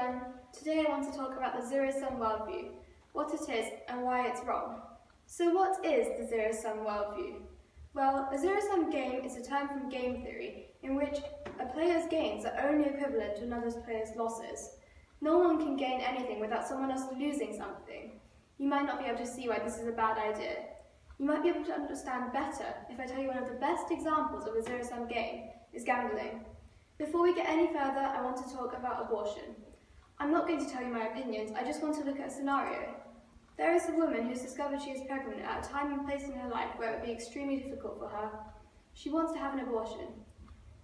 everyone. Today I want to talk about the zero-sum worldview, what it is and why it's wrong. So what is the zero-sum worldview? Well, a zero-sum game is a term from game theory in which a player's gains are only equivalent to another player's losses. No one can gain anything without someone else losing something. You might not be able to see why this is a bad idea. You might be able to understand better if I tell you one of the best examples of a zero-sum game is gambling. Before we get any further, I want to talk about abortion. I'm not going to tell you my opinions, I just want to look at a scenario. There is a woman who's discovered she is pregnant at a time and place in her life where it would be extremely difficult for her. She wants to have an abortion.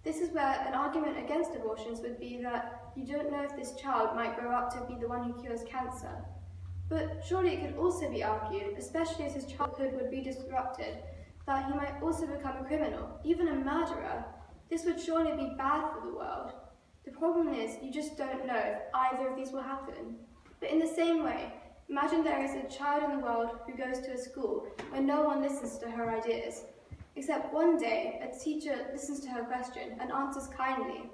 This is where an argument against abortions would be that you don't know if this child might grow up to be the one who cures cancer. But surely it could also be argued, especially as his childhood would be disrupted, that he might also become a criminal, even a murderer. This would surely be bad for the world. The problem is, you just don't know if either of these will happen. But in the same way, imagine there is a child in the world who goes to a school where no one listens to her ideas. Except one day, a teacher listens to her question and answers kindly.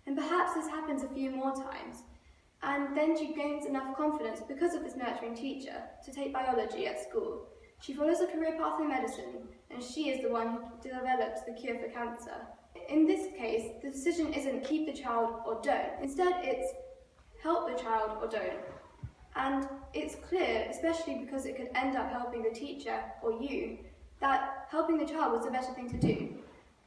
And perhaps this happens a few more times. And then she gains enough confidence because of this nurturing teacher to take biology at school. She follows a career path in medicine, and she is the one who develops the cure for cancer. In this case, the decision isn't keep the child or don't. Instead, it's help the child or don't. And it's clear, especially because it could end up helping the teacher or you, that helping the child was the better thing to do.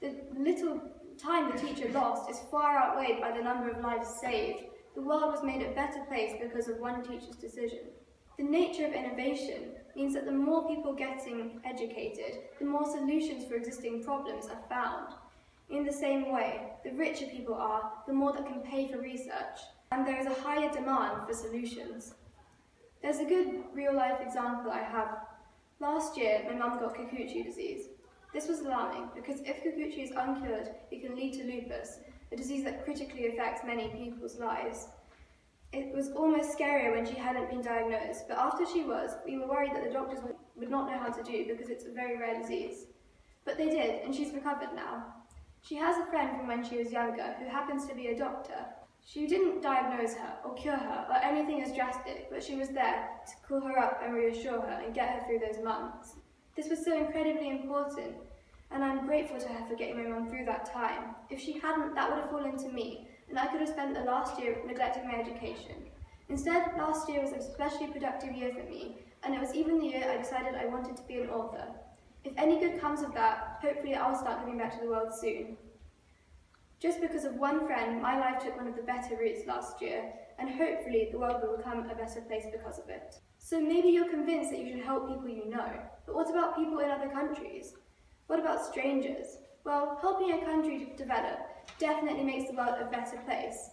The little time the teacher lost is far outweighed by the number of lives saved. The world was made a better place because of one teacher's decision. The nature of innovation means that the more people getting educated, the more solutions for existing problems are found. In the same way, the richer people are, the more that can pay for research, and there is a higher demand for solutions. There's a good real-life example I have. Last year, my mum got Kikuchi disease. This was alarming because if Kikuchi is uncured, it can lead to lupus, a disease that critically affects many people's lives. It was almost scarier when she hadn't been diagnosed, but after she was, we were worried that the doctors would not know how to do because it's a very rare disease. But they did, and she's recovered now. She has a friend from when she was younger who happens to be a doctor. She didn't diagnose her or cure her or anything as drastic, but she was there to call her up and reassure her and get her through those months. This was so incredibly important, and I'm grateful to her for getting my mum through that time. If she hadn't, that would have fallen to me, and I could have spent the last year neglecting my education. Instead, last year was an especially productive year for me, and it was even the year I decided I wanted to be an author. If any good comes of that, hopefully I'll start giving back to the world soon. Just because of one friend, my life took one of the better routes last year, and hopefully the world will become a better place because of it. So maybe you're convinced that you should help people you know, but what about people in other countries? What about strangers? Well, helping a country to develop definitely makes the world a better place.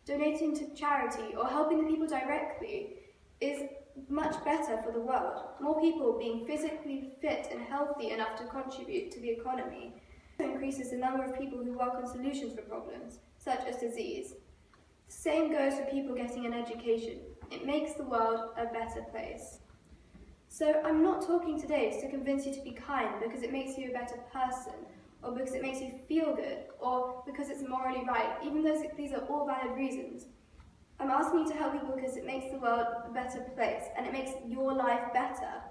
Donating to charity or helping the people directly is much better for the world. More people being physically fit and healthy enough to contribute to the economy increases the number of people who work on solutions for problems, such as disease. The same goes for people getting an education. It makes the world a better place. So I'm not talking today to convince you to be kind because it makes you a better person, or because it makes you feel good, or because it's morally right, even though these are all valid reasons. I'm asking you to help people because it makes the world a better place, and it makes your life better.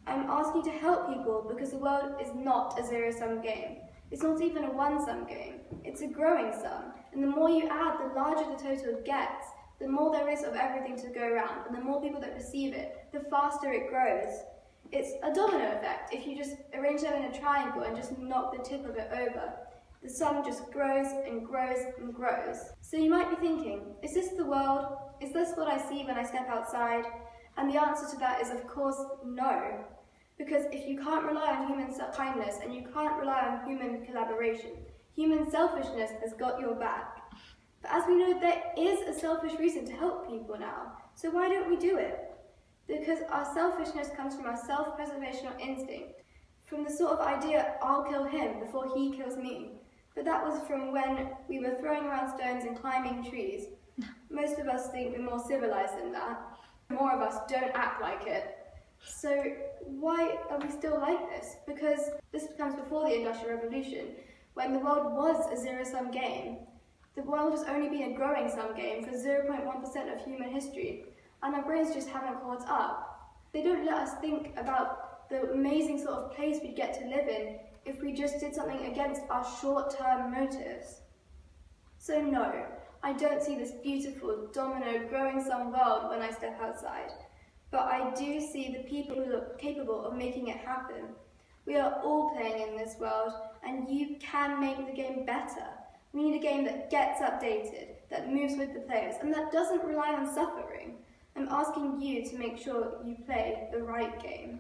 I'm asking you to help people because the world is not a zero-sum game. It's not even a one-sum game. It's a growing sum, and the more you add, the larger the total gets, the more there is of everything to go around, and the more people that receive it, the faster it grows. It's a domino effect. If you just arrange them in a triangle and just knock the tip of it over, the sum just grows and grows and grows. So you might be thinking, is this the world? Is this what I see when I step outside? And the answer to that is, of course, no. Because if you can't rely on human kindness and you can't rely on human collaboration, human selfishness has got your back. But as we know, there is a selfish reason to help people now. So why don't we do it? Because our selfishness comes from our self-preservational instinct, from the sort of idea, I'll kill him before he kills me. But that was from when we were throwing around stones and climbing trees. Most of us think we're more civilized than that. More of us don't act like it. So why are we still like this? Because this comes before the Industrial Revolution, when the world was a zero-sum game. The world has only been a growing sum game for 0.1% of human history, and our brains just haven't caught up. They don't let us think about the amazing sort of place we'd get to live in if we just did something against our short-term motives. So no, I don't see this beautiful, domino, growing sum world when I step outside, but I do see the people who are capable of making it happen. We are all playing in this world, and you can make the game better. We need a game that gets updated, that moves with the players, and that doesn't rely on suffering. I'm asking you to make sure you play the right game.